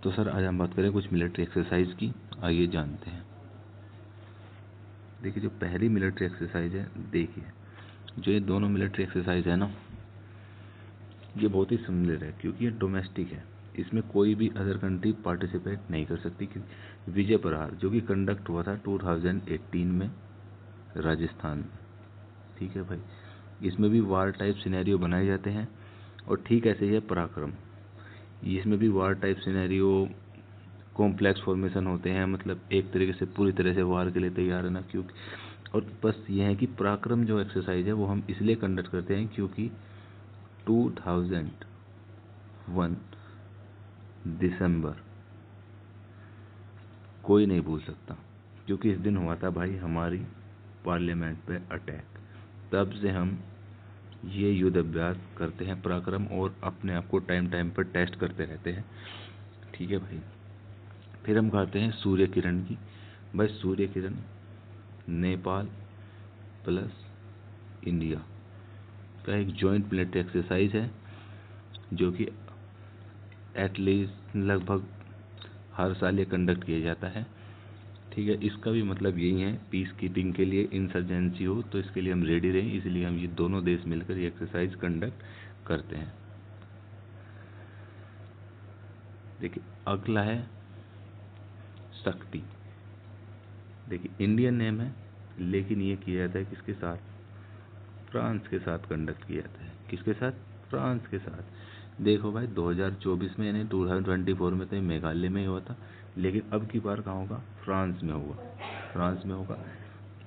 तो सर आज हम बात करें कुछ मिलिट्री एक्सरसाइज की, आइए जानते हैं। देखिए जो पहली मिलिट्री एक्सरसाइज है, देखिए जो ये दोनों मिलिट्री एक्सरसाइज है ना, ये बहुत ही सिमिलर है क्योंकि ये डोमेस्टिक है। इसमें कोई भी अदर कंट्री पार्टिसिपेट नहीं कर सकती। क्योंकि विजय प्रहार जो कि कंडक्ट हुआ था 2018 में राजस्थान में, ठीक है भाई, इसमें भी वार टाइप सिनेरियो बनाए जाते हैं। और ठीक ऐसे ही है पराक्रम, इसमें भी वार टाइप सिनेरियो, कॉम्प्लेक्स फॉर्मेशन होते हैं, मतलब एक तरीके से पूरी तरह से वार के लिए तैयार है ना। क्योंकि और बस ये है कि पराक्रम जो एक्सरसाइज है वो हम इसलिए कंडक्ट करते हैं क्योंकि 2001 दिसंबर कोई नहीं भूल सकता, क्योंकि इस दिन हुआ था भाई हमारी पार्लियामेंट पे अटैक। तब से हम ये युद्ध अभ्यास करते हैं पराक्रम, और अपने आप को टाइम टाइम पर टेस्ट करते रहते हैं, ठीक है भाई। फिर हम खाते हैं सूर्य किरण की। भाई सूर्य किरण नेपाल प्लस इंडिया का एक जॉइंट मिलिट्री एक्सरसाइज है, जो कि एटलीस्ट लगभग हर साल ये कंडक्ट किया जाता है, ठीक है। इसका भी मतलब यही है, पीस कीपिंग के लिए, इंसर्जेंसी हो तो इसके लिए हम रेडी रहें, इसलिए हम ये दोनों देश मिलकर ये एक्सरसाइज कंडक्ट करते हैं। देखिए अगला है शक्ति। देखिए इंडियन नेम है, लेकिन ये किया जाता है किसके साथ? फ्रांस के साथ कंडक्ट किया जाता है। किसके साथ? फ्रांस के साथ। देखो भाई 2024 में यानी 2024 में तो ये मेघालय में ही हुआ था, लेकिन अब की बार कहाँ होगा? फ्रांस में होगा। फ्रांस में होगा,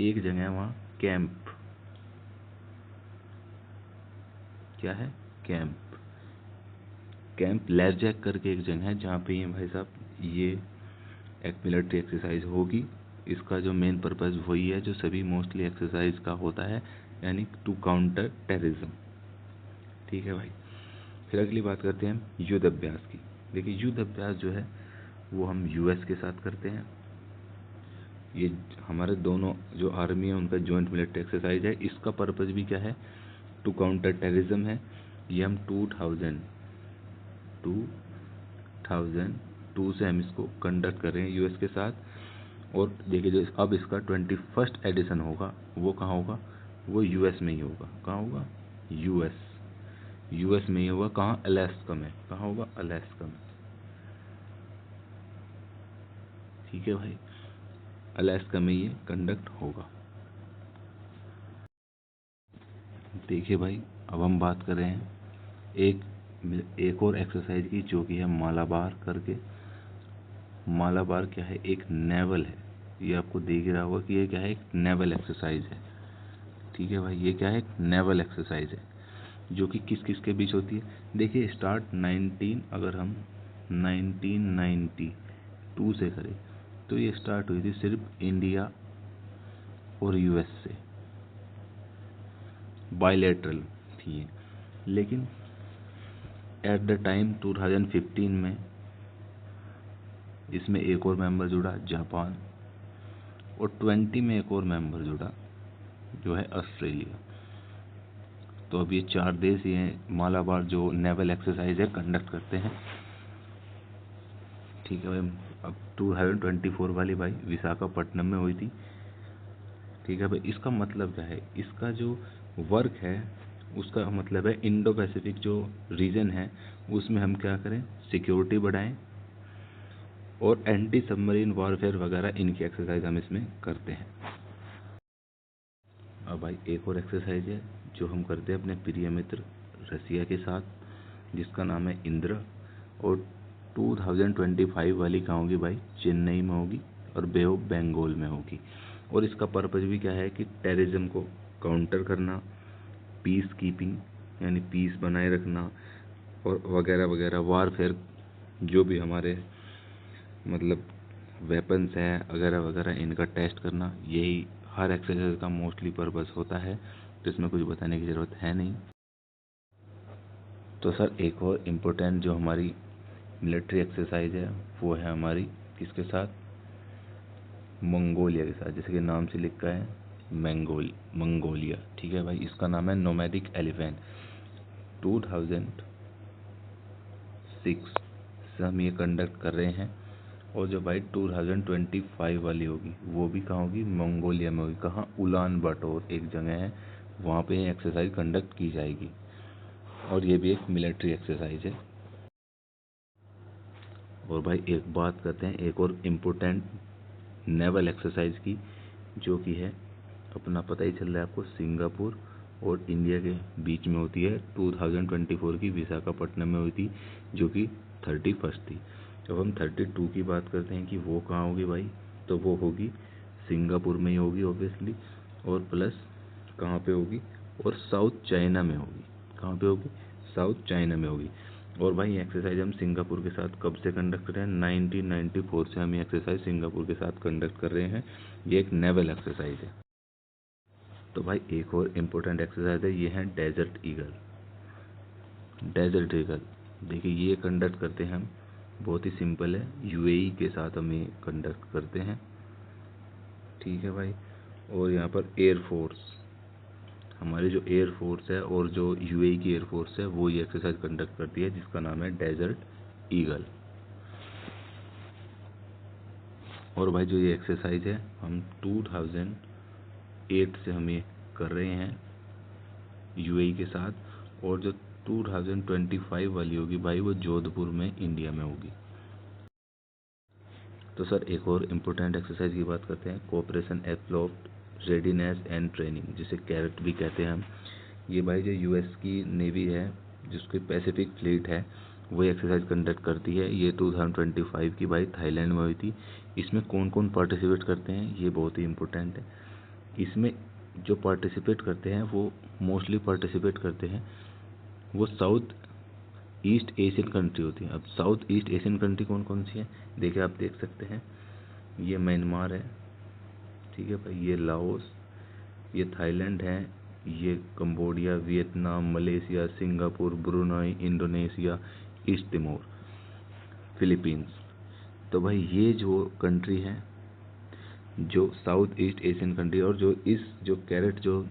एक जगह है वहाँ कैंप, क्या है? कैंप लेरजैक करके एक जगह है, जहाँ पे ये भाई साहब ये एक मिलिट्री एक्सरसाइज होगी। इसका जो मेन पर्पज़ वही है जो सभी मोस्टली एक्सरसाइज का होता है, यानी टू काउंटर टेररिज्म, ठीक है भाई। फिर अगली बात करते हैं हम युद्ध अभ्यास की। देखिए युद्ध अभ्यास जो है वो हम यूएस के साथ करते हैं। ये हमारे दोनों जो आर्मी है उनका जॉइंट मिलिट्री एक्सरसाइज है। इसका पर्पज़ भी क्या है? टू काउंटर टेररिज्म है। ये हम 2002 से हम इसको कंडक्ट कर रहे हैं यूएस के साथ। और देखिए जो अब इसका 21st एडिशन होगा वो कहाँ होगा? वो यूएस में ही होगा। कहाँ होगा? यूएस में ही होगा। कहाँ? अलास्का में। कहाँ होगा? अलास्का में, ठीक है भाई, अलास्का में ये कंडक्ट होगा। देखिए भाई अब हम बात कर रहे हैं एक और एक्सरसाइज की, जो कि है मालाबार करके। मालाबार क्या है? एक नेवल है। ये आपको देख रहा होगा कि ये क्या है? एक नेवल एक्सरसाइज है, ठीक है भाई। ये क्या है? एक नेवल एक्सरसाइज है, जो कि किस किस के बीच होती है? देखिए स्टार्ट 1992 से करें तो ये स्टार्ट हुई थी सिर्फ इंडिया और यूएस से, बायलैटरल थी ये। लेकिन एट द टाइम 2015 में इसमें एक और मेंबर जुड़ा, जापान, और 20 में एक और मेंबर जुड़ा जो है ऑस्ट्रेलिया। तो अब ये 4 देश ये मालाबार जो नेवल एक्सरसाइज है कंडक्ट करते हैं, ठीक है भाई। अब 2024 वाली भाई विशाखापट्टनम में हुई थी, ठीक है भाई। इसका मतलब क्या है? इसका जो वर्क है उसका मतलब है इंडो पैसिफिक जो रीजन है उसमें हम क्या करें? सिक्योरिटी बढ़ाएं, और एंटी सबमरीन वॉरफेयर वगैरह इनकी एक्सरसाइज हम इसमें करते हैं। अब भाई एक और एक्सरसाइज है जो हम करते हैं अपने प्रिय मित्र रसिया के साथ, जिसका नाम है इंद्र। और 2025 वाली कहाँ होगी भाई? चेन्नई में होगी और बे ऑफ बंगाल में होगी। और इसका पर्पज़ भी क्या है कि टेररिज्म को काउंटर करना, पीस कीपिंग यानी पीस बनाए रखना, और वगैरह वगैरह, वारफेयर जो भी हमारे मतलब वेपन्स हैं वगैरह वगैरह इनका टेस्ट करना, यही हर एक्सरसाइज का मोस्टली पर्पस होता है। तो इसमें कुछ बताने की ज़रूरत है नहीं। तो सर एक और इम्पोर्टेंट जो हमारी मिलिट्री एक्सरसाइज है वो है हमारी किसके साथ? मंगोलिया के साथ। जैसे कि नाम से लिखा है मंगोलिया, ठीक है भाई। इसका नाम है नोमैडिक एलिफेंट। 2006 से हम ये कंडक्ट कर रहे हैं। और जो भाई 2025 वाली होगी वो भी कहाँ होगी, मंगोलिया में होगी। कहाँ, उलान बाटोर एक जगह है, वहाँ पे एक्सरसाइज कंडक्ट की जाएगी। और ये भी एक मिलिट्री एक्सरसाइज है। और भाई एक बात करते हैं एक और इम्पोर्टेंट नेवल एक्सरसाइज की, जो कि है अपना पता ही चल रहा है आपको, सिंगापुर और इंडिया के बीच में होती है। 2024 की विशाखापट्टनम में हुई थी, जो कि 31 थी। जब हम 32 की बात करते हैं कि वो कहाँ होगी भाई, तो वो होगी सिंगापुर में ही होगी ऑब्वियसली, और प्लस कहाँ पे होगी, और साउथ चाइना में होगी। कहाँ पे होगी, साउथ चाइना में होगी। और भाई एक्सरसाइज हम सिंगापुर के साथ कब से कंडक्ट कर रहे हैं, 1994 से हम ये एक्सरसाइज सिंगापुर के साथ कंडक्ट कर रहे हैं। ये एक नेवल एक्सरसाइज है। तो भाई एक और इम्पोर्टेंट एक्सरसाइज है, ये है डेजर्ट ईगल। डेजर्ट ईगल देखिए ये कंडक्ट करते हैं हम, बहुत ही सिंपल है, यूएई के साथ हम ये कंडक्ट करते हैं। ठीक है भाई। और यहाँ पर एयरफोर्स, हमारी जो एयरफोर्स है और जो यूएई की एयरफोर्स है वो ये एक्सरसाइज कंडक्ट करती है, जिसका नाम है डेजर्ट ईगल। और भाई जो ये एक्सरसाइज है हम 2008 से हम ये कर रहे हैं यूएई के साथ। और जो 2025 वाली होगी भाई वो जोधपुर में इंडिया में होगी। तो सर एक और इम्पोर्टेंट एक्सरसाइज की बात करते हैं, कोऑपरेशन एफ्लोट रेडीनेस एंड ट्रेनिंग, जिसे कैरेट भी कहते हैं हम। ये भाई जो यूएस की नेवी है, जिसकी पैसिफिक फ्लीट है, वो एक्सरसाइज कंडक्ट करती है। ये 2025 की भाई थाईलैंड में हुई थी। इसमें कौन कौन पार्टिसिपेट करते हैं ये बहुत ही इम्पोर्टेंट है। इसमें जो पार्टिसिपेट करते हैं वो मोस्टली पार्टिसिपेट करते हैं वो साउथ ईस्ट एशियन कंट्री होती है। अब साउथ ईस्ट एशियन कंट्री कौन कौन सी है, देखिए आप देख सकते हैं, ये म्यांमार है, ठीक है भाई, ये लाओस, ये थाईलैंड है, ये Cambodia, Vietnam, Malaysia, Singapore, Brunei, Indonesia, east Timor, Philippines. तो भाई ये जो कंट्री है, जो साउथ ईस्ट एशियन कंट्री, और जो इस जो कैरेट जो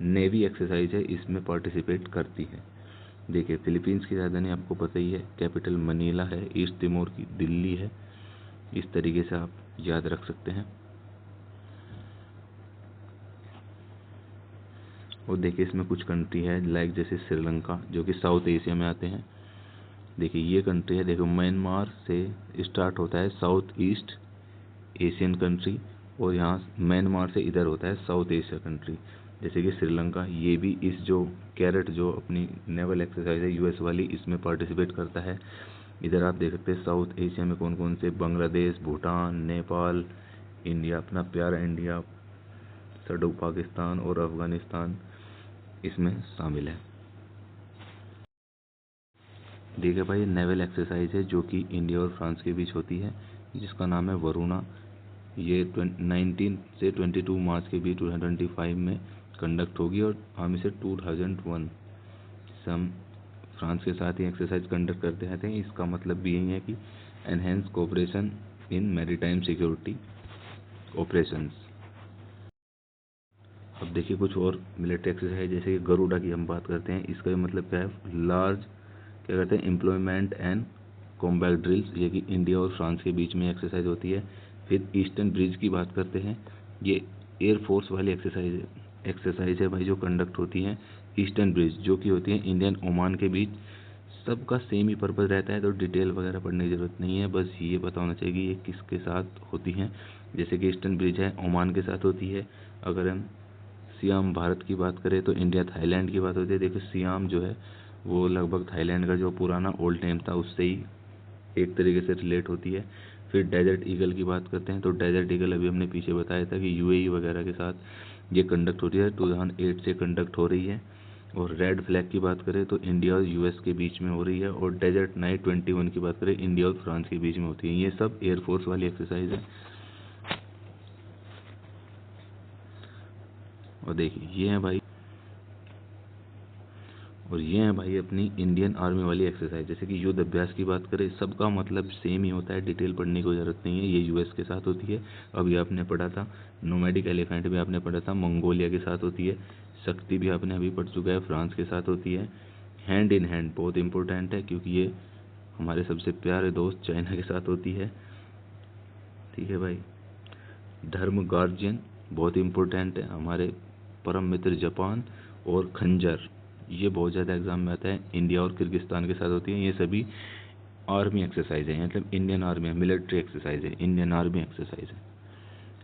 नेवी एक्सरसाइज है इसमें पार्टिसिपेट करती है। देखिए फिलीपींस की राजधानी आपको पता ही है, कैपिटल मनीला है, ईस्ट तिमोर की दिल्ली है। इस तरीके से आप याद रख सकते हैं। और देखिए इसमें कुछ कंट्री है लाइक जैसे श्रीलंका, जो कि साउथ एशिया में आते हैं। देखिए ये कंट्री है, देखो म्यांमार से स्टार्ट होता है साउथ ईस्ट एशियन कंट्री, और यहाँ म्यांमार से इधर होता है साउथ एशिया कंट्री। जैसे कि श्रीलंका, ये भी इस जो कैरेट जो अपनी नेवल एक्सरसाइज है यूएस वाली, इसमें पार्टिसिपेट करता है। इधर आप देख सकते हैं साउथ एशिया में कौन कौन से, बांग्लादेश, भूटान, नेपाल, इंडिया, अपना प्यारा इंडिया, सडो पाकिस्तान और अफगानिस्तान इसमें शामिल है। देखिए भाई नेवल एक्सरसाइज है जो कि इंडिया और फ्रांस के बीच होती है, जिसका नाम है वरुणा। ये 19 से 22 मार्च के बीच 2025 में कंडक्ट होगी। और हम इसे 2001 से हम फ्रांस के साथ ही एक्सरसाइज कंडक्ट करते रहते हैं। इसका मतलब भी यही है कि एनहेंस कोऑपरेशन इन मैरीटाइम सिक्योरिटी ऑपरेशंस। अब देखिए कुछ और मिलिट्री एक्सरसाइज, जैसे कि गरुड़ा की हम बात करते हैं, इसका भी मतलब क्या है, लार्ज क्या कहते हैं, एम्प्लॉयमेंट एंड कॉम्बैट ड्रिल्स, ये कि इंडिया और फ्रांस के बीच में एक्सरसाइज होती है। फिर ईस्टर्न ब्रिज की बात करते हैं, ये एयरफोर्स वाली एक्सरसाइज है भाई, जो कंडक्ट होती है ईस्टर्न ब्रिज, जो कि होती है इंडियन ओमान के बीच। सबका सेम ही पर्पज़ रहता है, तो डिटेल वगैरह पढ़ने की ज़रूरत नहीं है, बस ये पता होना चाहिए कि ये किसके साथ होती हैं। जैसे कि ईस्टर्न ब्रिज है ओमान के साथ होती है। अगर हम सियाम भारत की बात करें तो इंडिया थाईलैंड की बात होती है। देखो सियाम जो है वो लगभग थाईलैंड का जो पुराना ओल्ड नेम था उससे ही एक तरीके से रिलेट होती है। फिर डेजर्ट ईगल की बात करते हैं, तो डेजर्ट ईगल अभी हमने पीछे बताया था कि यूएई वगैरह के साथ ये कंडक्ट हो रही है, 2008 से कंडक्ट हो रही है। और रेड फ्लैग की बात करें तो इंडिया और यूएस के बीच में हो रही है। और डेजर्ट नाइट 21 की बात करें इंडिया और फ्रांस के बीच में होती है। ये सब एयरफोर्स वाली एक्सरसाइज है। और देखिए ये है भाई, और ये है भाई अपनी इंडियन आर्मी वाली एक्सरसाइज। जैसे कि युद्ध अभ्यास की बात करें, सबका मतलब सेम ही होता है, डिटेल पढ़ने की कोई ज़रूरत नहीं है। ये यूएस के साथ होती है, अभी आपने पढ़ा था। नोमैडिक एलिफेंट भी आपने पढ़ा था, मंगोलिया के साथ होती है। शक्ति भी आपने अभी पढ़ चुका है, फ्रांस के साथ होती है। हैंड इन हैंड बहुत इंपॉर्टेंट है, क्योंकि ये हमारे सबसे प्यारे दोस्त चाइना के साथ होती है। ठीक है भाई। धर्म गार्जियन बहुत इंपॉर्टेंट है, हमारे परम मित्र जापान। और खंजर, ये बहुत ज़्यादा एग्जाम में आता है, इंडिया और किर्गिस्तान के साथ होती है। ये सभी आर्मी एक्सरसाइज है, मतलब इंडियन आर्मी है, मिलिट्री एक्सरसाइज है, इंडियन आर्मी एक्सरसाइज है।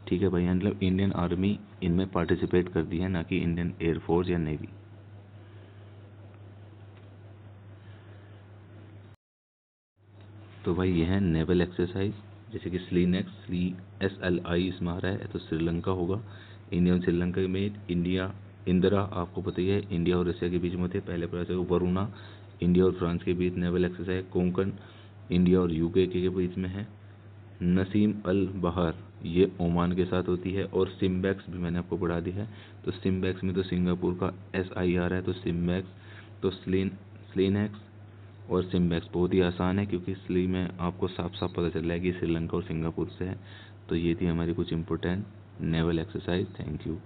ठीक है भाई, मतलब इंडियन आर्मी इनमें पार्टिसिपेट करती है, ना कि इंडियन एयरफोर्स या नेवी। तो भाई ये है नेवल एक्सरसाइज, जैसे कि स्लीनेक्स, SLI इसमें आ रहा है, तो श्रीलंका होगा। इंडिया और श्रीलंका में इंडिया, इंदिरा आपको पता ही है, इंडिया और रशिया के बीच में होते हैं। पहले पता है वरुणा, इंडिया और फ्रांस के बीच नेवल एक्सरसाइज। कोंकण, इंडिया और यूके के बीच में है। नसीम अल बहार, ये ओमान के साथ होती है। और सिम्बैक्स भी मैंने आपको पढ़ा दी है। तो सिम्बैक्स में तो सिंगापुर का SI आ रहा है, तो सिम्बैक्स। तो स्लीनेक्स और सिम्बैक्स बहुत ही आसान है, क्योंकि स्ली में आपको साफ साफ पता चल रहा है कि श्रीलंका और सिंगापुर से है। तो ये थी हमारी कुछ important naval exercise. Thank you.